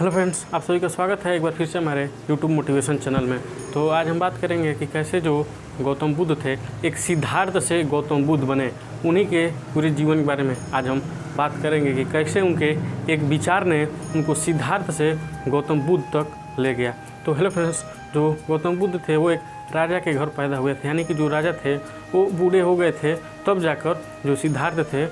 Hello friends, आप सभी का स्वागत है एक बार फिर से हमारे यूट्यूब मोटिवेशन चैनल में। तो आज हम बात करेंगे कि कैसे जो गौतम बुद्ध थे एक सिद्धार्थ से गौतम बुद्ध बने, उन्हीं के पूरे जीवन के बारे में आज हम बात करेंगे कि कैसे उनके एक विचार ने उनको सिद्धार्थ से गौतम बुद्ध तक ले गया। तो हेलो फ्रेंड्स, जो गौतम बुद्ध थे वो एक राजा के घर पैदा हुए थे, यानी कि जो राजा थे वो बूढ़े हो गए थे, तब जाकर जो सिद्धार्थ थे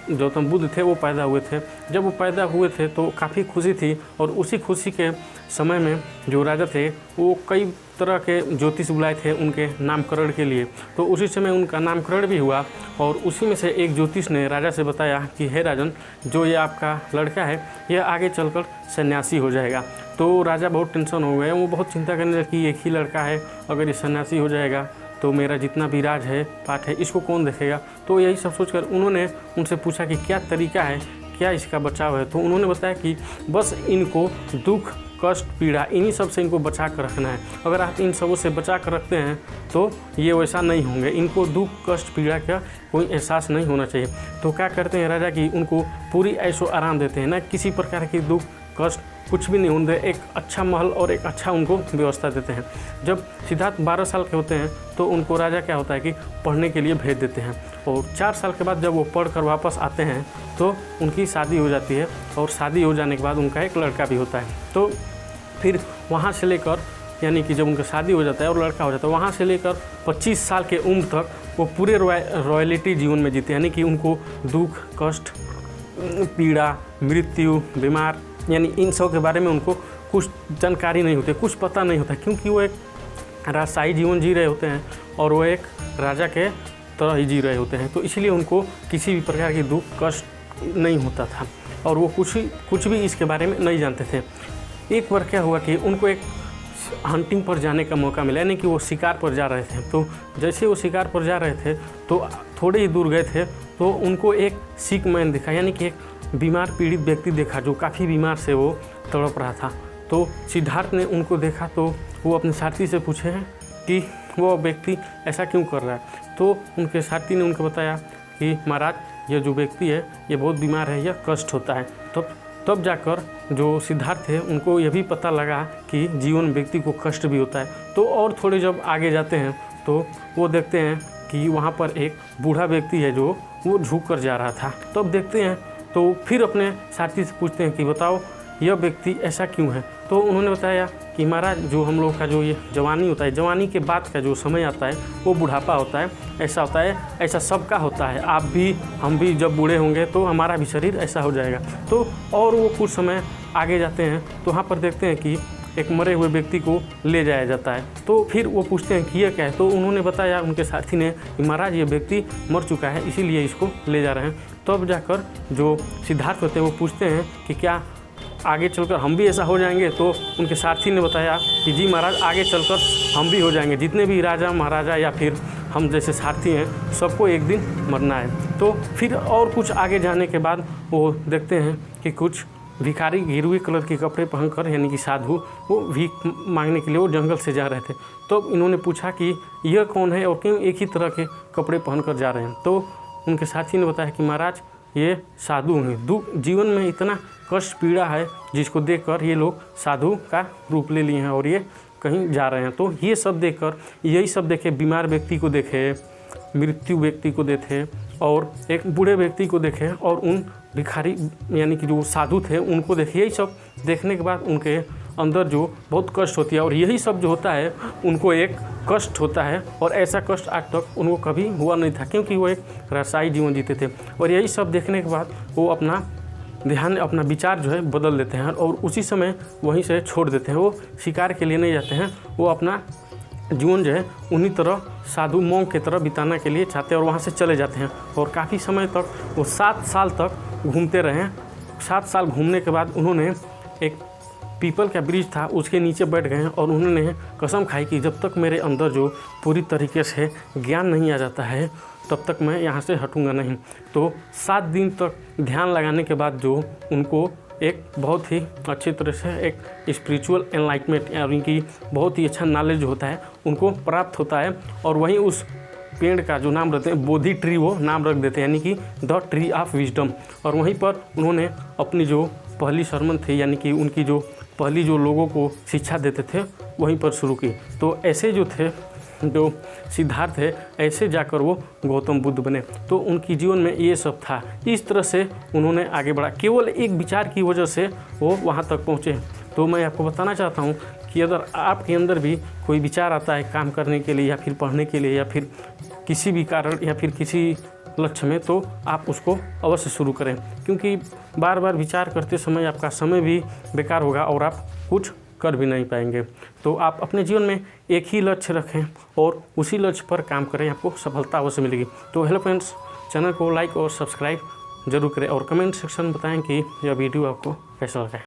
गौतम बुद्ध थे वो पैदा हुए थे। जब वो पैदा हुए थे तो काफ़ी खुशी थी, और उसी खुशी के समय में जो राजा थे वो कई तरह के ज्योतिष बुलाए थे उनके नामकरण के लिए। तो उसी समय उनका नामकरण भी हुआ, और उसी में से एक ज्योतिष ने राजा से बताया कि हे राजन, जो ये आपका लड़का है यह आगे चलकर सन्यासी हो जाएगा। तो राजा बहुत टेंशन हो गए, वो बहुत चिंता करने लगे कि एक ही लड़का है, अगर ये सन्यासी हो जाएगा तो मेरा जितना भी राज है पाठ है इसको कौन देखेगा। तो यही सब सोचकर उन्होंने उनसे पूछा कि क्या तरीका है, क्या इसका बचाव है। तो उन्होंने बताया कि बस इनको दुख कष्ट पीड़ा इन्हीं सब से इनको बचा कर रखना है। अगर आप इन सबों से बचा कर रखते हैं तो ये वैसा नहीं होंगे, इनको दुख कष्ट पीड़ा का कोई एहसास नहीं होना चाहिए। तो क्या करते हैं राजा कि उनको पूरी ऐशो आराम देते हैं, ना किसी प्रकार की दुख कष्ट कुछ भी नहीं होने, एक अच्छा महल और एक अच्छा उनको व्यवस्था देते हैं। जब सिद्धार्थ 12 साल के होते हैं तो उनको राजा क्या होता है कि पढ़ने के लिए भेज देते हैं, और 4 साल के बाद जब वो पढ़ कर वापस आते हैं तो उनकी शादी हो जाती है, और शादी हो जाने के बाद उनका एक लड़का भी होता है। तो फिर वहाँ से लेकर, यानी कि जब उनका शादी हो जाता है और लड़का हो जाता है, वहाँ से लेकर 25 साल के उम्र तक वो पूरे रॉयल्टी जीवन में जीते, यानी कि उनको दुख कष्ट पीड़ा मृत्यु बीमार यानी इन सब के बारे में उनको कुछ जानकारी नहीं होती, कुछ पता नहीं होता, क्योंकि वो एक राजशाही जीवन जी रहे होते हैं और वो एक राजा के तरह ही जी रहे होते हैं। तो इसलिए उनको किसी भी प्रकार की दुख कष्ट नहीं होता था, और वो कुछ भी इसके बारे में नहीं जानते थे। एक बार क्या हुआ कि उनको एक हंटिंग पर जाने का मौका मिला, यानी कि वो शिकार पर जा रहे थे। तो जैसे वो शिकार पर जा रहे थे तो थोड़े ही दूर गए थे तो उनको एक सिक मैन दिखा, यानी कि एक बीमार पीड़ित व्यक्ति देखा जो काफ़ी बीमार से वो तड़प रहा था। तो सिद्धार्थ ने उनको देखा तो वो अपने साथी से पूछे हैं कि वो व्यक्ति ऐसा क्यों कर रहा है। तो उनके साथी ने उनको बताया कि महाराज, ये जो व्यक्ति है ये बहुत बीमार है, यह कष्ट होता है। तब जाकर जो सिद्धार्थ थे उनको यह भी पता लगा कि जीवन व्यक्ति को कष्ट भी होता है। तो और थोड़े जब आगे जाते हैं तो वो देखते हैं कि वहाँ पर एक बूढ़ा व्यक्ति है जो वो झुक कर जा रहा था। तब देखते हैं तो फिर अपने साथी से पूछते हैं कि बताओ यह व्यक्ति ऐसा क्यों है। तो उन्होंने बताया कि महाराज, जो हम लोग का जो ये जवानी होता है, जवानी के बाद का जो समय आता है वो बुढ़ापा होता है, ऐसा होता है, ऐसा सबका होता है। आप भी हम भी जब बूढ़े होंगे तो हमारा भी शरीर ऐसा हो जाएगा। तो और वो कुछ समय आगे जाते हैं तो वहाँ पर देखते हैं कि एक मरे हुए व्यक्ति को ले जाया जाता है। तो फिर वो पूछते हैं कि यह क्या है। तो उन्होंने बताया उनके साथी ने कि महाराज, ये व्यक्ति मर चुका है, इसीलिए इसको ले जा रहे हैं। तब जाकर जो सिद्धार्थ होते हैं वो पूछते हैं कि क्या आगे चलकर हम भी ऐसा हो जाएंगे। तो उनके साथी ने बताया कि जी महाराज, आगे चलकर हम भी हो जाएंगे, जितने भी राजा महाराजा या फिर हम जैसे सारथी हैं सबको एक दिन मरना है। तो फिर और कुछ आगे जाने के बाद वो देखते हैं कि कुछ भिखारी गिरवी कलर के कपड़े पहनकर, यानी कि साधु, वो भीख मांगने के लिए वो जंगल से जा रहे थे। तो इन्होंने पूछा कि यह कौन है और क्यों एक ही तरह के कपड़े पहनकर जा रहे हैं। तो उनके साथी ने बताया कि महाराज, ये साधु हैं, दुख जीवन में इतना कष्ट पीड़ा है जिसको देखकर ये लोग साधु का रूप ले लिए हैं और ये कहीं जा रहे हैं। तो ये सब देखकर, यही सब देखे, बीमार व्यक्ति को देखे, मृत्यु व्यक्ति को देखे और एक बूढ़े व्यक्ति को देखे, और उन भिखारी यानी कि जो साधु थे उनको देखे। यही सब देखने के बाद उनके अंदर जो बहुत कष्ट होती है, और यही सब जो होता है उनको एक कष्ट होता है, और ऐसा कष्ट आज तक उनको कभी हुआ नहीं था, क्योंकि वो एक राजशाही जीवन जीते थे। और यही सब देखने के बाद वो अपना ध्यान, अपना विचार जो है बदल देते हैं, और उसी समय वहीं से छोड़ देते हैं। वो शिकार के लिए नहीं जाते हैं, वो अपना जीवन जो है उन्हीं तरह साधु मोंग की तरह बिताने के लिए चाहते हैं, और वहाँ से चले जाते हैं। और काफ़ी समय तक वो 7 साल तक घूमते रहे। 7 साल घूमने के बाद उन्होंने एक पीपल का ब्रिज था उसके नीचे बैठ गए, और उन्होंने कसम खाई कि जब तक मेरे अंदर जो पूरी तरीके से ज्ञान नहीं आ जाता है तब तक मैं यहाँ से हटूँगा नहीं। तो 7 दिन तक ध्यान लगाने के बाद जो उनको एक बहुत ही अच्छी तरह से एक स्पिरिचुअल एनलाइटमेंट, यानी कि बहुत ही अच्छा नॉलेज होता है उनको प्राप्त होता है। और वहीं उस पेड़ का जो नाम रखते हैं बोधि ट्री, वो नाम रख देते हैं, यानी कि द ट्री ऑफ विजडम। और वहीं पर उन्होंने अपनी जो पहली सरमन थे, यानी कि उनकी जो पहली जो लोगों को शिक्षा देते थे वहीं पर शुरू की। तो ऐसे जो थे, जो सिद्धार्थ है, ऐसे जाकर वो गौतम बुद्ध बने। तो उनकी जीवन में ये सब था, इस तरह से उन्होंने आगे बढ़ा, केवल एक विचार की वजह से वो वहाँ तक पहुँचे। तो मैं आपको बताना चाहता हूँ कि अगर आपके अंदर भी कोई विचार आता है काम करने के लिए या फिर पढ़ने के लिए या फिर किसी भी कारण या फिर किसी लक्ष्य में, तो आप उसको अवश्य शुरू करें, क्योंकि बार बार विचार करते समय आपका समय भी बेकार होगा और आप कुछ कर भी नहीं पाएंगे। तो आप अपने जीवन में एक ही लक्ष्य रखें और उसी लक्ष्य पर काम करें, आपको सफलता अवश्य मिलेगी। तो हेलो फ्रेंड्स, चैनल को लाइक और सब्सक्राइब जरूर करें और कमेंट सेक्शन में बताएं कि यह वीडियो आपको कैसा लगा।